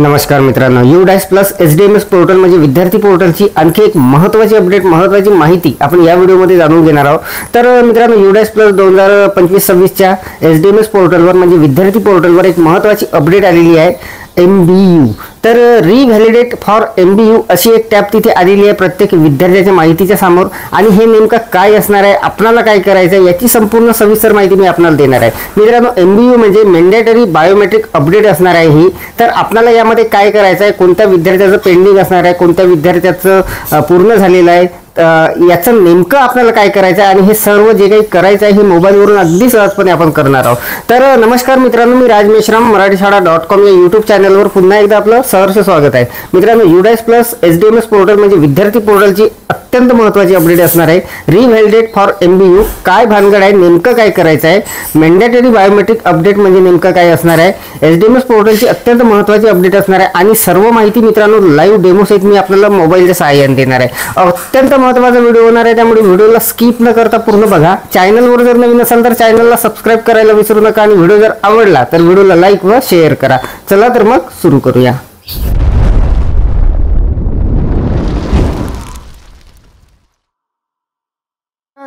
नमस्कार मित्रांनो, UDAS plus SDMS portal म्हणजे विद्यार्थी पोर्टलची आणखी एक महत्त्वाची अपडेट, महत्त्वाची माहिती आपण या व्हिडिओमध्ये जाणून घेणार आहोत। तर मित्रांनो, UDAS प्लस 2025-26 च्या SDMS पोर्टलवर म्हणजे विद्यार्थी पोर्टलवर एक महत्त्वाची अपडेट आलेली आहे, MBU। तर रिव्हॅलिडेट फॉर MBU अशी एक टॅब तिथे आलेली आहे प्रत्येक विद्यार्थ्याच्या माहितीच्या समोर। आणि हे नेमकं काय असणार आहे, आपल्याला काय करायचं आहे याची संपूर्ण सविस्तर माहिती मी आपल्याला देणार आहे। मित्रांनो, MBU म्हणजे मॅन्डेटरी बायोमेट्रिक अपडेट असणार आहे ही। तर आपल्याला यामध्ये काय करायचं आहे, कोणत्या विद्यार्थ्याचं पेंडिंग असणार आहे, कोणत्या विद्यार्थ्याचं पूर्ण झालेलं आहे, याचं नेमकं आपल्याला काय करायचं आहे आणि हे सर्व जे काही करायचं आहे हे मोबाईलवरून अगदी सहजपणे आपण करणार आहोत। तर नमस्कार मित्रांनो, मी राज मेश्राम मराठीशाळा.com या YouTube चॅनलवर पुन्हा एकदा आपलं सहर्ष स्वागत आहे। मित्रांनो, UDAS प्लस SDMS पोर्टल म्हणजे विद्यार्थी पोर्टलची अत्यंत महत्त्वाची अपडेट असणार आहे। रिव्हॅलिडेट फॉर MBU काय भानगड आहे, नेमकं काय करायचं आहे, मॅन्डेटरी बायोमेट्रिक अपडेट म्हणजे नेमकं काय असणार आहे, SDMS पोर्टलची अत्यंत महत्त्वाची अपडेट असणार आहे आणि सर्व माहिती मित्रांनो लाईव्ह डेमो सहित मी आपल्याला मोबाईलच्या सहाय्याने देणार आहे। अत्यंत महत्त्वाचा व्हिडिओ होणार आहे, त्यामुळे व्हिडिओला स्किप न करता पूर्ण बघा। चॅनलवर जर नवीन असाल तर चॅनलला सबस्क्राइब करायला विसरू नका आणि व्हिडिओ जर आवडला तर व्हिडिओला लाईक व शेअर करा। चला तर मग सुरू करूया।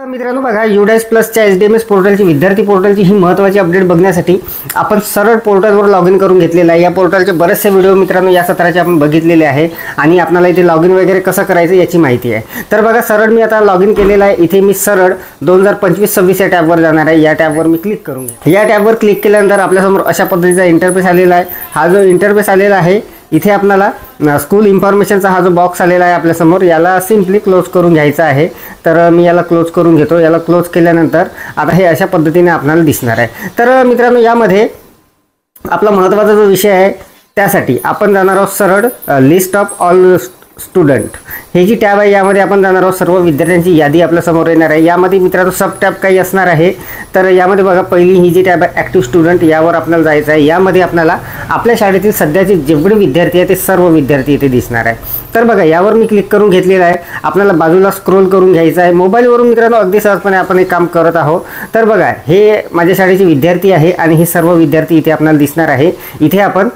मित्रांनो बघा, UDAS प्लसच्या SDMS पोर्टलची विद्यार्थी पोर्टलची ही महत्त्वाची अपडेट बघण्यासाठी आपण सरळ पोर्टलवर लॉग इन करून घेतलेला आहे। या पोर्टलचे बरेचसे व्हिडिओ मित्रांनो या सत्राचे आपण बघितलेले आहे आणि आपल्याला इथे लॉग इन वगैरे कसं करायचं याची माहिती आहे। तर बघा, सरळ मी आता लॉग इन केलेला आहे। इथे मी सरळ 2025-26 या टॅबवर जाणार आहे। या टॅबवर मी क्लिक करून घ्या। या टॅबवर क्लिक केल्यानंतर आपल्यासमोर अशा पद्धतीचा इंटरफेस आलेला आहे। हा जो इंटरफेस आलेला आहे इथे आपल्याला स्कूल इन्फॉर्मेशनचा हा जो बॉक्स आलेला आहे आपल्या समोर, याला सिंपली क्लोज करून घ्यायचा आहे। तर मी याला क्लोज करून घेतो। याला क्लोज केल्यानंतर आता हे अशा पद्धतीने आपल्याला दिसणार आहे। तर मित्रांनो, यामध्ये आपला महत्त्वाचा जो विषय आहे त्यासाठी आपण जाणार आहोत सरळ लिस्ट ऑफ ऑल स्टुडंट हे जी टॅब आहे यामध्ये आपण जाणार आहोत। सर्व विद्यार्थ्यांची यादी आपल्या समोर येणार आहे। यामध्ये मित्रांनो सब टॅब काही असणार आहे। तर यामध्ये बघा, पहिली ही जी टॅब आहे ॲक्टिव्ह स्टुडंट, यावर आपल्याला जायचं आहे। यामध्ये आपल्याला आपल्या शाळेतील सध्याचे जेवढे विद्यार्थी आहेत ते सर्व विद्यार्थी इथे दिसणार आहे। तर बघा, यावर मी क्लिक करून घेतलेलं आहे। आपल्याला बाजूला स्क्रोल करून घ्यायचं आहे। मोबाईलवरून मित्रांनो अगदी सहजपणे आपण एक काम करत आहोत। तर बघा, हे माझ्या शाळेचे विद्यार्थी आहे आणि हे सर्व विद्यार्थी इथे आपल्याला दिसणार आहे। इथे आपण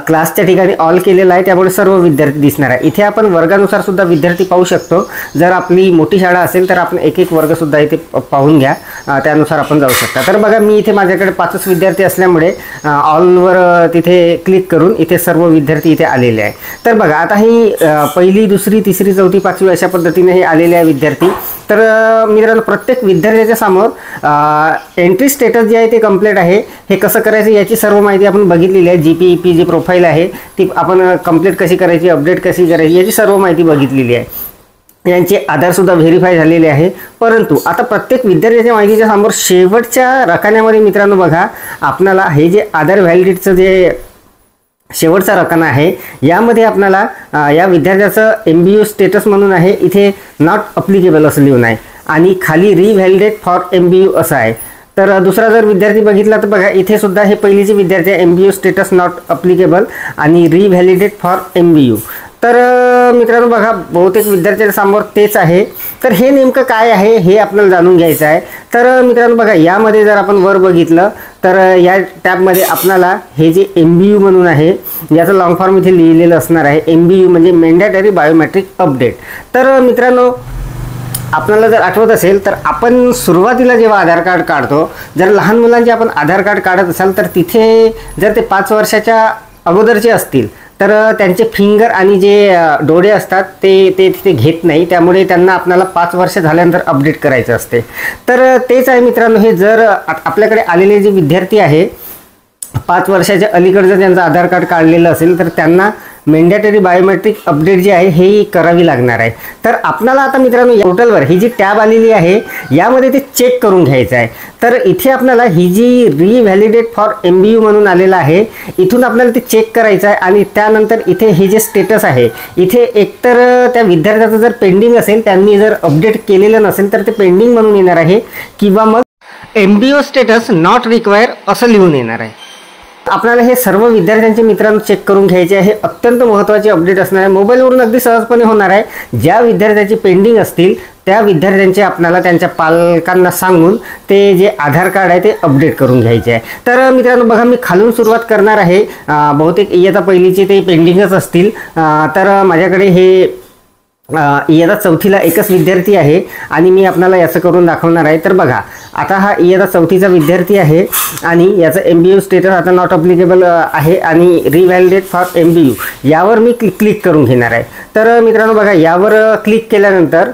क्लासच्या ठिकाणी ऑल केलेला आहे, त्यामुळे सर्व विद्यार्थी दिसणार आहे। इथे आपण वर्गानुसार सुद्धा विद्यार्थी पाहू शकतो। जर आपली मोठी शाळा असेल तर आपण एक एक वर्ग सुद्धा इथे पाहून घ्या, त्यानुसार आपण जाऊ शकता। तर बघा, मी इथे माझ्याकडे 5च विद्यार्थी असल्यामुळे ऑलवर तिथे क्लिक करून इथे सर्व विद्यार्थी इथे आलेले आहे। तर बघा, आता ही पहिली, दुसरी, तिसरी, चौथी, पाचवी अशा पद्धतीने हे आलेले आहे विद्यार्थी। तर मित्रांनो, प्रत्येक विद्यार्थ्याच्या समोर एंट्री स्टेटस जे आहे ते कंप्लीट आहे। हे कसं करायचं याची सर्व माहिती आपण बघितलेली आहे। GPEP जी प्रोफाईल आहे ती आपण कंप्लीट कशी करायची, अपडेट कशी करायची याची सर्व माहिती बघितलेली आहे। यांचे आधार सुद्धा व्हेरीफाय झालेले आहे। परंतु आता प्रत्येक विद्यार्थ्याच्या माहितीच्या समोर शेवटच्या रकान्यामध्ये मित्रांनो बघा, आपल्याला हे जे आधार व्हॅलिडिटीचं जे शेवटचा रकाना आहे यामध्ये आपल्याला या विद्यार्थ्याचं MBU स्टेटस म्हणून आहे, इथे नॉट अप्लिकेबल असं लिहून आहे आणि खाली रिव्हॅलिडेट फॉर MBU असं आहे। तर दुसरा जर विद्यार्थी बघितला तर बघा, इथे सुद्धा हे पहिलीचे विद्यार्थी आहे, MBU स्टेटस नॉट अप्लिकेबल आणि रिव्हॅलिडेट फॉर MBU। तर मित्रांनो बघा, बहुतेक विद्यार्थ्यांच्या समोर तेच आहे। तर हे नेमकं काय आहे हे आपल्याला जाणून घ्यायचं आहे। तर मित्रांनो बघा, यामध्ये जर आपण वर बघितलं तर या टॅबमध्ये आपल्याला हे जे MBU म्हणून आहे याचं लॉंग फॉर्म इथे लिहिलेलं असणार आहे। MBU म्हणजे मॅन्डेटरी बायोमेट्रिक अपडेट। तर मित्रांनो, आपल्याला जर आठवत असेल तर आपण सुरुवातीला जेव्हा आधार कार्ड काढतो, जर लहान मुलांचे आपण आधार कार्ड काढत असाल तर तिथे जर ते 5 वर्षाच्या अगोदरचे असतील तर त्यांचे फिंगर आणि जे डोळे असतात ते तिथे घेत नाही, त्यामुळे त्यांना आपल्याला 5 वर्ष झाल्यानंतर अपडेट करायचं असते। तर तेच आहे मित्रांनो, हे जर आपल्याकडे आलेले जे विद्यार्थी आहे 5 वर्षाच्या अलीकडे जर त्यांचं आधार कार्ड काढलेलं असेल तर त्यांना मॅन्डेटरी बायोमेट्रिक अपडेट जी आहे हे करावी लागणार आहे। तर आपल्याला आता मित्रांनो या पोर्टलवर ही जी टॅब आलेली आहे यामध्ये ते चेक करून घ्यायचं आहे। तर इथे आपल्याला ही जी रिव्हॅलिडेट फॉर MBU म्हणून आलेलं आहे, इथून आपल्याला ते चेक करायचं आहे आणि त्यानंतर इथे हे जे स्टेटस आहे इथे एकतर त्या विद्यार्थ्याचं जर पेंडिंग असेल, त्यांनी जर अपडेट केलेलं नसेल तर ते पेंडिंग म्हणून येणार आहे, किंवा मग MBU स्टेटस नॉट रिक्वायर असं लिहून येणार आहे। आपल्याला हे सर्व विद्यार्थ्यांचे मित्रांनो चेक करून घ्यायचे आहे। अत्यंत महत्त्वाची अपडेट असणार आहे, मोबाईलवरून अगदी सहजपणे होणार आहे। ज्या विद्यार्थ्यांची पेंडिंग असतील त्या विद्यार्थ्यांचे आपल्याला त्यांच्या पालकांना सांगून ते जे आधार कार्ड आहे ते अपडेट करून घ्यायचे आहे। तर मित्रांनो बघा, मी खालून सुरुवात करणार आहे। बहुतेक इयत्ता पहिलीचे ते पेंडिंगच असतील। तर माझ्याकडे हे इयत्ता चौथीला एकच विद्यार्थी आहे आणि मी आपल्याला याचं करून दाखवणार आहे। तर बघा, आता हा इयत्ता चौथीचा विद्यार्थी आहे आणि याचं MBU स्टेटस आता नॉट अप्लिकेबल आहे आणि रिव्हॅलिडेट फॉर MBU यावर मी क्लिक करून घेणार आहे। तर मित्रांनो बघा, यावर क्लिक केल्यानंतर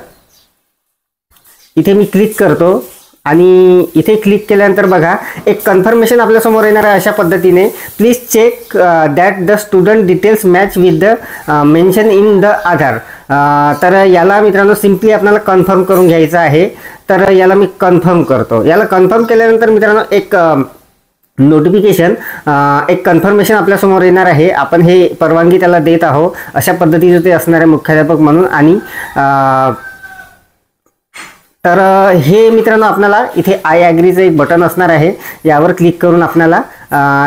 इथे मी क्लिक करतो आणि इथे क्लिक केल्यानंतर बघा, एक कन्फर्मेशन आपल्यासमोर येणार आहे अशा पद्धतीने, please check that the student details match with the mention in the Aadhaar. तर याला मित्रांनो सिम्पली आपल्याला कन्फर्म करून घ्यायचं आहे। तर याला मी कन्फर्म करतो। याला कन्फर्म केल्यानंतर मित्रांनो एक नोटिफिकेशन, एक कन्फर्मेशन आपल्यासमोर येणार आहे। आपण हे परवानगी त्याला देत आहोत अशा पद्धतीचे ते असणार आहे मुख्याध्यापक म्हणून। आणि तर हे मित्रांनो आपल्याला इथे आय ॲग्रीचं एक बटन असणार आहे, यावर क्लिक करून आपल्याला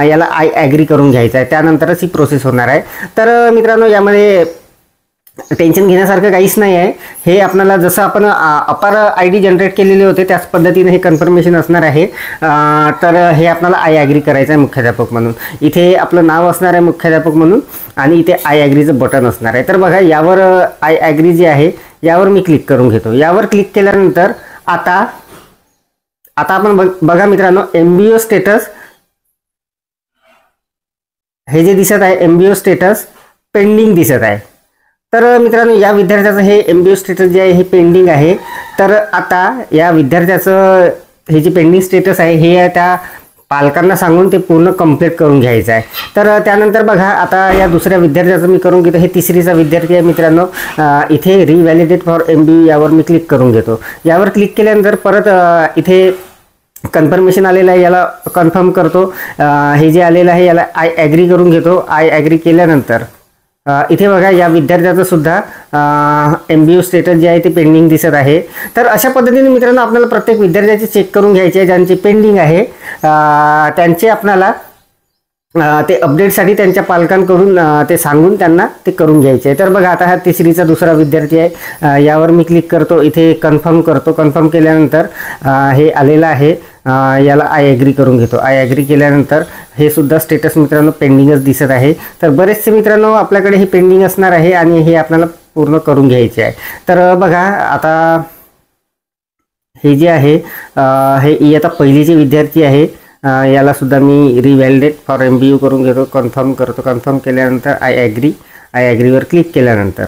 याला आय ॲग्री करून घ्यायचं आहे, त्यानंतरच ही प्रोसेस होणार आहे। तर मित्रांनो यामध्ये टेन्शन घेण्यासारखं काहीच नाही आहे। हे आपल्याला जसं आपण अपार ID जनरेट केलेले होते त्याच पद्धतीने हे कन्फर्मेशन असणार आहे। तर हे आपल्याला आय ॲग्री करायचं आहे मुख्याध्यापक म्हणून। इथे आपलं नाव असणार आहे मुख्याध्यापक म्हणून आणि इथे आय ॲग्रीचं बटन असणार आहे। तर बघा, यावर आय ॲग्री जे आहे यावर मी क्लिक करून घेतो। यावर क्लिक केल्यानंतर आता आपण बघा मित्रांनो, MBO स्टेटस हे जे दिसत आहे MBO स्टेटस पेंडिंग दिसत आहे। तर मित्रांनो या विद्यार्थ्याचं हे MBO स्टेटस जे आहे हे पेंडिंग आहे। तर आता या विद्यार्थ्याचं हे जे पेंडिंग स्टेटस आहे हे त्या पालकांना सांगून ते पूर्ण कंप्लीट करून घ्यायचं आहे। तर त्यानंतर बघा, आता या दुसऱ्या विद्यार्थ्याचं मी करून घेतो। हे तिसरीचा विद्यार्थी आहे मित्रांनो। इथे रिव्हॅलिडेट फॉर MBU यावर मी क्लिक करून घेतो। यावर क्लिक केल्यानंतर परत इथे कन्फर्मेशन आलेलं आहे, याला कन्फर्म करतो। हे जे आलेलं आहे याला आय ॲग्री करून घेतो। आय ॲग्री केल्यानंतर इथे बघा, या विद्यार्थ्याचं सुद्धा MBO स्टेटस जे आहे ते पेंडिंग दिसत आहे। तर अशा पद्धतीने मित्रांनो आपल्याला प्रत्येक विद्यार्थ्याचे चेक करून घ्यायचे आहे। ज्यांचे पेंडिंग आहे त्यांचे आपल्याला ते अपडेटसाठी त्यांच्या पालकांकडून ते सांगून त्यांना ते करून घ्यायचे आहे। तर बघा, आता हा तिसरीचा दुसरा विद्यार्थी आहे, यावर मी क्लिक करतो, इथे कन्फर्म करतो। कन्फर्म केल्यानंतर हे आलेलं आहे, याला आय ॲग्री करून घेतो। आय ॲग्री केल्यानंतर हे सुद्धा स्टेटस मित्रांनो पेंडिंगच दिसत आहे। तर बरेचसे मित्रांनो आपल्याकडे हे पेंडिंग असणार आहे आणि हे आपल्याला पूर्ण करून घ्यायचे आहे। तर बघा, आता हे जे आहे हे इयत्ता पहिलीचे विद्यार्थी आहे, याला सुद्धा मी रिव्हॅलिडेट फॉर MBU करून घेतो। कन्फर्म करतो। कन्फर्म केल्यानंतर आय ॲग्रीवर क्लिक केल्यानंतर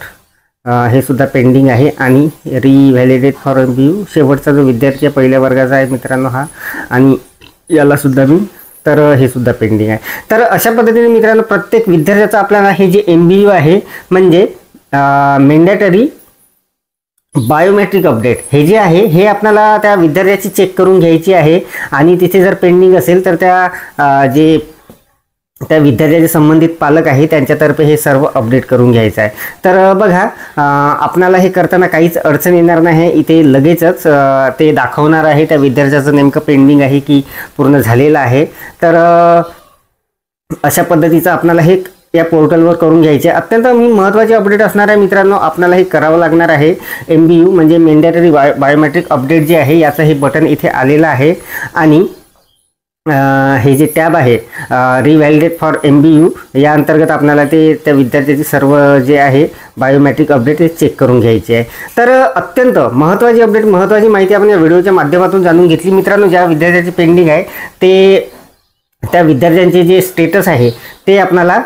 हे सुद्धा पेंडिंग आहे आणि रिव्हॅलिडेट फॉर MBU शेवटचा जो विद्यार्थी आहे पहिल्या वर्गाचा आहे मित्रांनो हा, आणि याला सुद्धा मी, तर हे सुद्धा पेंडिंग आहे। तर अशा पद्धतीने मित्रांनो प्रत्येक विद्यार्थ्याचं आपल्याला हे जे MBU आहे म्हणजे मॅन्डेटरी बायोमेट्रिक अपडेट हे जे आहे हे आपल्याला त्या विद्यार्थ्याची चेक करून घ्यायची आहे। आणि तिथे जर पेंडिंग असेल तर त्या विद्यार्थ्याचे संबंधित पालक आहे त्यांच्यातर्फे हे सर्व अपडेट करून घ्यायचं आहे। तर बघा, आपल्याला हे करताना काहीच अडचण येणार नाही। इथे लगेचच ते दाखवणार आहे त्या विद्यार्थ्याचं नेमकं पेंडिंग आहे की पूर्ण झालेलं आहे। तर अशा पद्धतीचं आपल्याला हे या पोर्टलवर करून घ्यायचे। अत्यंत महत्त्वाचे अपडेट असणार आहे मित्रांनो, आपल्याला हे करावं लागणार आहे। MBU म्हणजे मॅन्डेटरी बायोमेट्रिक अपडेट जे आहे याचं हे बटन इथे आलेलं आहे आणि हे जे टॅब आहे रिव्हॅलिडेट फॉर MBU या अंतर्गत आपल्याला ते त्या विद्यार्थ्याची सर्व जे आहे बायोमेट्रिक अपडेट हे चेक करून घ्यायचे आहे। तर अत्यंत महत्त्वाची अपडेट, महत्त्वाची माहिती आपण या व्हिडिओच्या माध्यमातून जाणून घेतली मित्रांनो। ज्या विद्यार्थ्याची पेंडिंग आहे ते त्या विद्यार्थ्यांचे जे स्टेटस आहे ते आपल्याला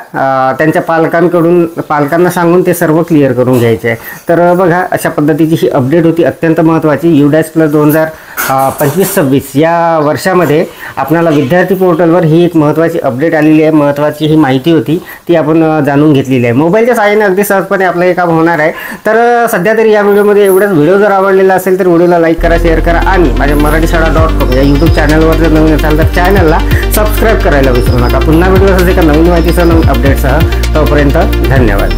त्यांच्या पालकांना सांगून ते सर्व क्लिअर करून घ्यायचे आहे। तर बघा, अशा पद्धतीची ही अपडेट होती अत्यंत महत्त्वाची। UDAS+ 2025-26 या वर्षामध्ये आपल्याला विद्यार्थी पोर्टलवर ही एक महत्त्वाची अपडेट आलेली आहे, महत्त्वाची ही माहिती होती ती आपण जाणून घेतलेली आहे। मोबाईलच्या सहाय्याने अगदी सहजपणे आपलं हे काम होणार आहे। तर सध्या तरी या व्हिडिओमध्ये एवढंच। व्हिडिओ जर आवडलेला असेल तर व्हिडिओला लाईक करा, शेअर करा आणि माझ्या मराठीशाळा.com या YouTube चॅनलवर जर नवीन असाल तर चॅनलला सबस्क्राईब करायला विसरू नका। पुन्हा व्हिडिओ असेल एका नवीन माहितीसह, नवीन अपडेटसह। तोपर्यंत धन्यवाद।